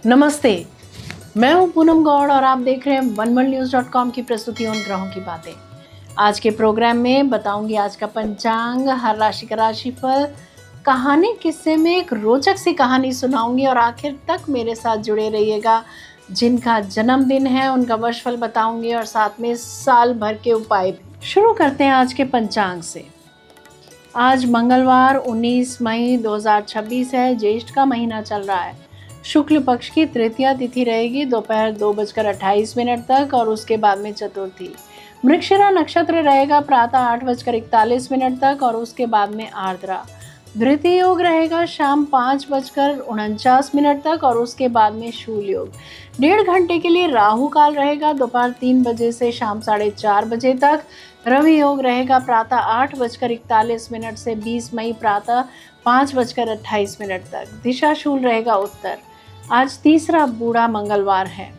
नमस्ते। मैं हूं पूनम गौड़ और आप देख रहे हैं वनवर्ल्डन्यूज़.com की प्रस्तुति उन ग्रहों की बातें। आज के प्रोग्राम में बताऊंगी आज का पंचांग, हर राशि का राशिफल, कहानी किस्से में एक रोचक सी कहानी सुनाऊंगी और आखिर तक मेरे साथ जुड़े रहिएगा। जिनका जन्मदिन है उनका वर्षफल बताऊंगी और साथ में साल भर के उपाय भी। शुरू करते हैं आज के पंचांग से। आज मंगलवार 19 मई 2026 है। ज्येष्ठ का महीना चल रहा है। शुक्ल पक्ष की तृतीया तिथि रहेगी दोपहर 2:28 तक और उसके बाद में चतुर्थी। मृगशिरा नक्षत्र रहेगा प्रातः 8:41 तक और उसके बाद में आर्द्रा। धृति योग रहेगा शाम 5:49 तक और उसके बाद में शूल योग। 1.5 घंटे के लिए राहु काल रहेगा दोपहर 3 बजे से शाम 4:30 बजे तक। रवि योग रहेगा प्रातः 8:41 से 20 मई प्रातः 5:28 तक। दिशा शूल रहेगा उत्तर। आज तीसरा बूढ़ा मंगलवार है।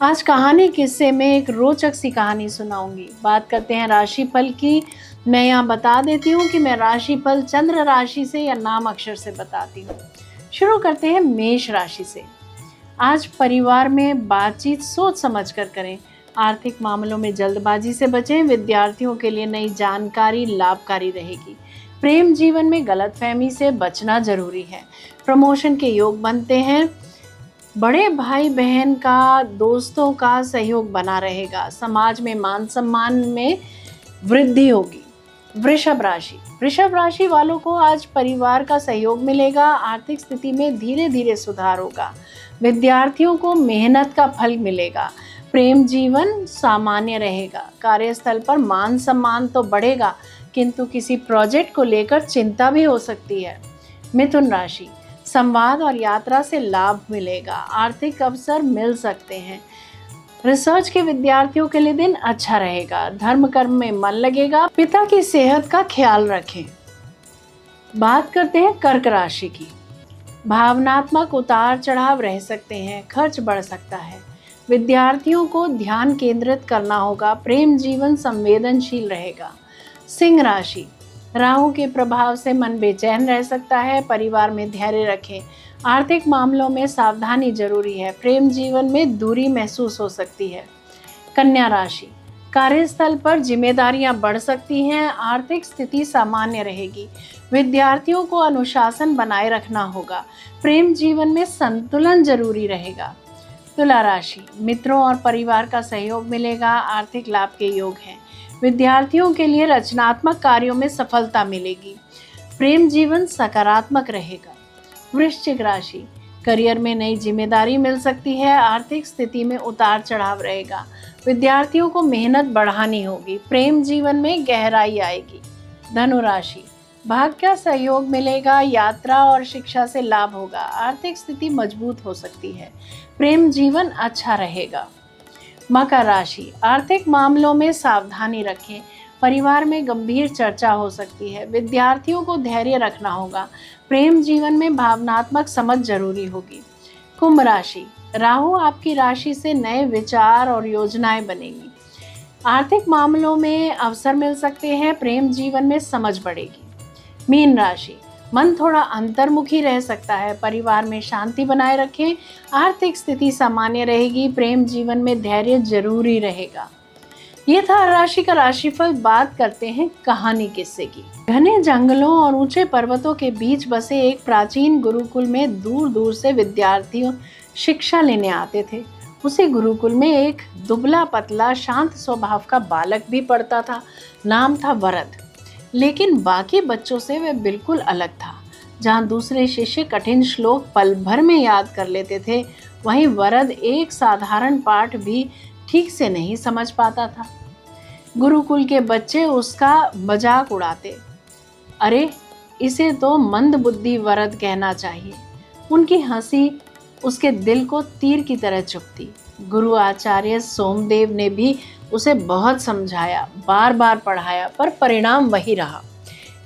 आज कहानी किस्से में एक रोचक सी कहानी सुनाऊंगी। बात करते हैं राशिफल की। मैं यहाँ बता देती हूँ कि मैं राशिफल चंद्र राशि से या नाम अक्षर से बताती हूँ। शुरू करते हैं मेष राशि से। आज परिवार में बातचीत सोच समझ कर करें। आर्थिक मामलों में जल्दबाजी से बचें। विद्यार्थियों के लिए नई जानकारी लाभकारी रहेगी। प्रेम जीवन में गलतफहमी से बचना जरूरी है। प्रमोशन के योग बनते हैं। बड़े भाई बहन का, दोस्तों का सहयोग बना रहेगा। समाज में मान सम्मान में वृद्धि होगी। वृषभ राशि वालों को आज परिवार का सहयोग मिलेगा। आर्थिक स्थिति में धीरे धीरे सुधार होगा। विद्यार्थियों को मेहनत का फल मिलेगा। प्रेम जीवन सामान्य रहेगा। कार्यस्थल पर मान सम्मान तो बढ़ेगा किंतु किसी प्रोजेक्ट को लेकर चिंता भी हो सकती है। मिथुन राशि, संवाद और यात्रा से लाभ मिलेगा। आर्थिक अवसर मिल सकते हैं। रिसर्च के विद्यार्थियों के लिए दिन अच्छा रहेगा। धर्म कर्म में मन लगेगा। पिता की सेहत का ख्याल रखें। बात करते हैं कर्क राशि की। भावनात्मक उतार चढ़ाव रह सकते हैं। खर्च बढ़ सकता है। विद्यार्थियों को ध्यान केंद्रित करना होगा। प्रेम जीवन संवेदनशील रहेगा। सिंह राशि, राहु के प्रभाव से मन बेचैन रह सकता है। परिवार में धैर्य रखें। आर्थिक मामलों में सावधानी जरूरी है। प्रेम जीवन में दूरी महसूस हो सकती है। कन्या राशि, कार्यस्थल पर जिम्मेदारियां बढ़ सकती हैं। आर्थिक स्थिति सामान्य रहेगी। विद्यार्थियों को अनुशासन बनाए रखना होगा। प्रेम जीवन में संतुलन जरूरी रहेगा। तुला राशि, मित्रों और परिवार का सहयोग मिलेगा। आर्थिक लाभ के योग हैं। विद्यार्थियों के लिए रचनात्मक कार्यों में सफलता मिलेगी। प्रेम जीवन सकारात्मक रहेगा। वृश्चिक राशि, करियर में नई जिम्मेदारी मिल सकती है। आर्थिक स्थिति में उतार चढ़ाव रहेगा। विद्यार्थियों को मेहनत बढ़ानी होगी। प्रेम जीवन में गहराई आएगी। धनु राशि, भाग्य का सहयोग मिलेगा। यात्रा और शिक्षा से लाभ होगा। आर्थिक स्थिति मजबूत हो सकती है। प्रेम जीवन अच्छा रहेगा। मकर राशि, आर्थिक मामलों में सावधानी रखें। परिवार में गंभीर चर्चा हो सकती है। विद्यार्थियों को धैर्य रखना होगा। प्रेम जीवन में भावनात्मक समझ जरूरी होगी। कुंभ राशि, राहु आपकी राशि से नए विचार और योजनाएं बनेगी। आर्थिक मामलों में अवसर मिल सकते हैं। प्रेम जीवन में समझ बढ़ेगी। मीन राशि, मन थोड़ा अंतर्मुखी रह सकता है। परिवार में शांति बनाए रखें। आर्थिक स्थिति सामान्य रहेगी। प्रेम जीवन में धैर्य जरूरी रहेगा। ये था राशि का राशिफल। बात करते हैं कहानी किस्से की। घने जंगलों और ऊंचे पर्वतों के बीच बसे एक प्राचीन गुरुकुल में दूर दूर से विद्यार्थी शिक्षा लेने आते थे। उसी गुरुकुल में एक दुबला पतला शांत स्वभाव का बालक भी पढ़ता था। नाम था वरद। लेकिन बाकी बच्चों से वह बिल्कुल अलग था। जहाँ दूसरे शिष्य कठिन श्लोक पल भर में याद कर लेते थे, वहीं वरद एक साधारण पाठ भी ठीक से नहीं समझ पाता था। गुरुकुल के बच्चे उसका मजाक उड़ाते। अरे, इसे तो मंद बुद्धि वरद कहना चाहिए। उनकी हंसी उसके दिल को तीर की तरह चुभती। गुरु आचार्य सोमदेव ने भी उसे बहुत समझाया, बार बार पढ़ाया, पर परिणाम वही रहा।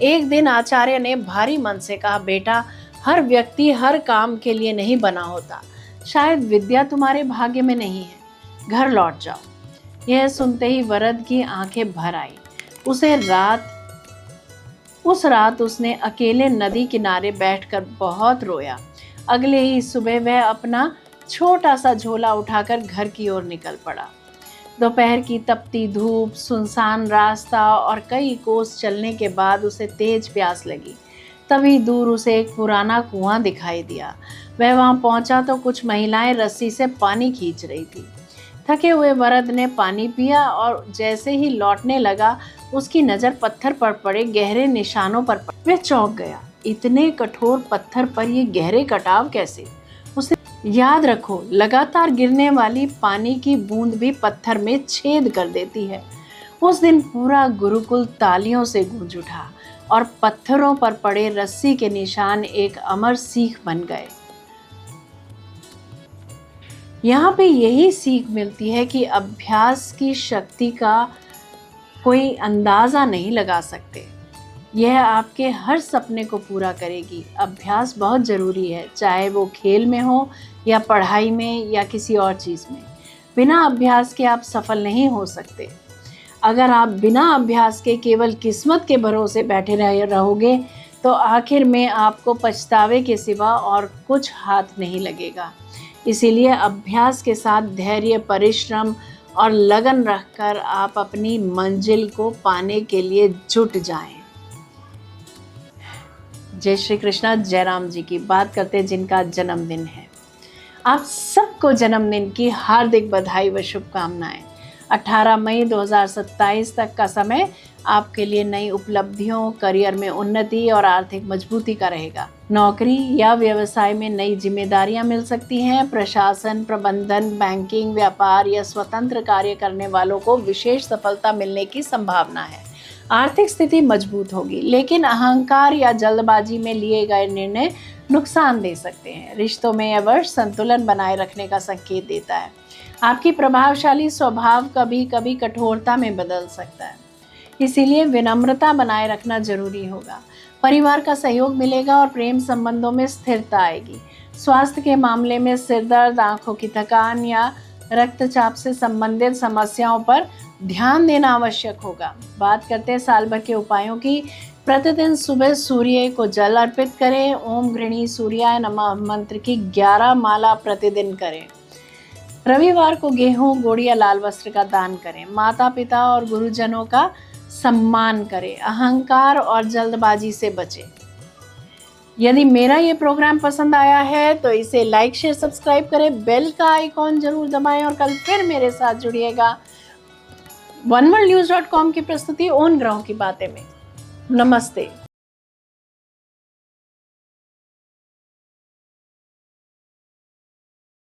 एक दिन आचार्य ने भारी मन से कहा, बेटा, हर व्यक्ति हर काम के लिए नहीं बना होता। शायद विद्या तुम्हारे भाग्य में नहीं है। घर लौट जाओ। यह सुनते ही वरद की आंखें भर आई। उस रात उसने अकेले नदी किनारे बैठकर बहुत रोया। अगले ही सुबह वह अपना छोटा सा झोला उठाकर घर की ओर निकल पड़ा। दोपहर की तपती धूप, सुनसान रास्ता और कई कोस चलने के बाद उसे तेज प्यास लगी। तभी दूर उसे एक पुराना कुआं दिखाई दिया। वह वहां पहुंचा तो कुछ महिलाएं रस्सी से पानी खींच रही थी। थके हुए वृद्ध ने पानी पिया और जैसे ही लौटने लगा, उसकी नज़र पत्थर पर पड़े गहरे निशानों पर पड़ी। वह चौंक गया। इतने कठोर पत्थर पर ये गहरे कटाव कैसे? उसने याद रखो, लगातार गिरने वाली पानी की बूंद भी पत्थर में छेद कर देती है। उस दिन पूरा गुरुकुल तालियों से गूंज उठा और पत्थरों पर पड़े रस्सी के निशान एक अमर सीख बन गए। यहाँ पे यही सीख मिलती है कि अभ्यास की शक्ति का कोई अंदाज़ा नहीं लगा सकते। यह आपके हर सपने को पूरा करेगी। अभ्यास बहुत ज़रूरी है, चाहे वो खेल में हो या पढ़ाई में या किसी और चीज़ में। बिना अभ्यास के आप सफल नहीं हो सकते। अगर आप बिना अभ्यास के केवल किस्मत के भरोसे बैठे रहोगे तो आखिर में आपको पछतावे के सिवा और कुछ हाथ नहीं लगेगा। इसीलिए अभ्यास के साथ धैर्य, परिश्रम और लगन रखकर आप अपनी मंजिल को पाने के लिए जुट जाएं। जय श्री कृष्णा। जयराम जी की बात करते हैं जिनका जन्मदिन है। आप सबको जन्मदिन की हार्दिक बधाई व शुभकामनाएं। 18 मई 2027 तक का समय आपके लिए नई उपलब्धियों, करियर में उन्नति और आर्थिक मजबूती का रहेगा। नौकरी या व्यवसाय में नई जिम्मेदारियां मिल सकती हैं। प्रशासन, प्रबंधन, बैंकिंग, व्यापार या स्वतंत्र कार्य करने वालों को विशेष सफलता मिलने की संभावना है। आर्थिक स्थिति मजबूत होगी, लेकिन अहंकार या जल्दबाजी में लिए गए निर्णय नुकसान दे सकते हैं। रिश्तों में यह वर्ष संतुलन बनाए रखने का संकेत देता है। आपकी प्रभावशाली स्वभाव कभी कभी कठोरता में बदल सकता है, इसीलिए विनम्रता बनाए रखना जरूरी होगा। परिवार का सहयोग मिलेगा और प्रेम संबंधों में स्थिरता आएगी। स्वास्थ्य के मामले में सिरदर्द, आंखों की थकान या रक्तचाप से संबंधित समस्याओं पर ध्यान देना आवश्यक होगा। बात करते हैं साल भर के उपायों की। प्रतिदिन सुबह सूर्य को जल अर्पित करें। ओम गृणी सूर्याय नमः मंत्र की 11 माला प्रतिदिन करें। रविवार को गेहूं, गुड़ या लाल वस्त्र का दान करें। माता पिता और गुरुजनों का सम्मान करें। अहंकार और जल्दबाजी से बचें। यदि मेरा ये प्रोग्राम पसंद आया है तो इसे लाइक, शेयर, सब्सक्राइब करें। बेल का आइकॉन जरूर दबाएं और कल फिर मेरे साथ जुड़िएगा oneworldnews.com की प्रस्तुति उन ग्रहों की बातें में। नमस्ते।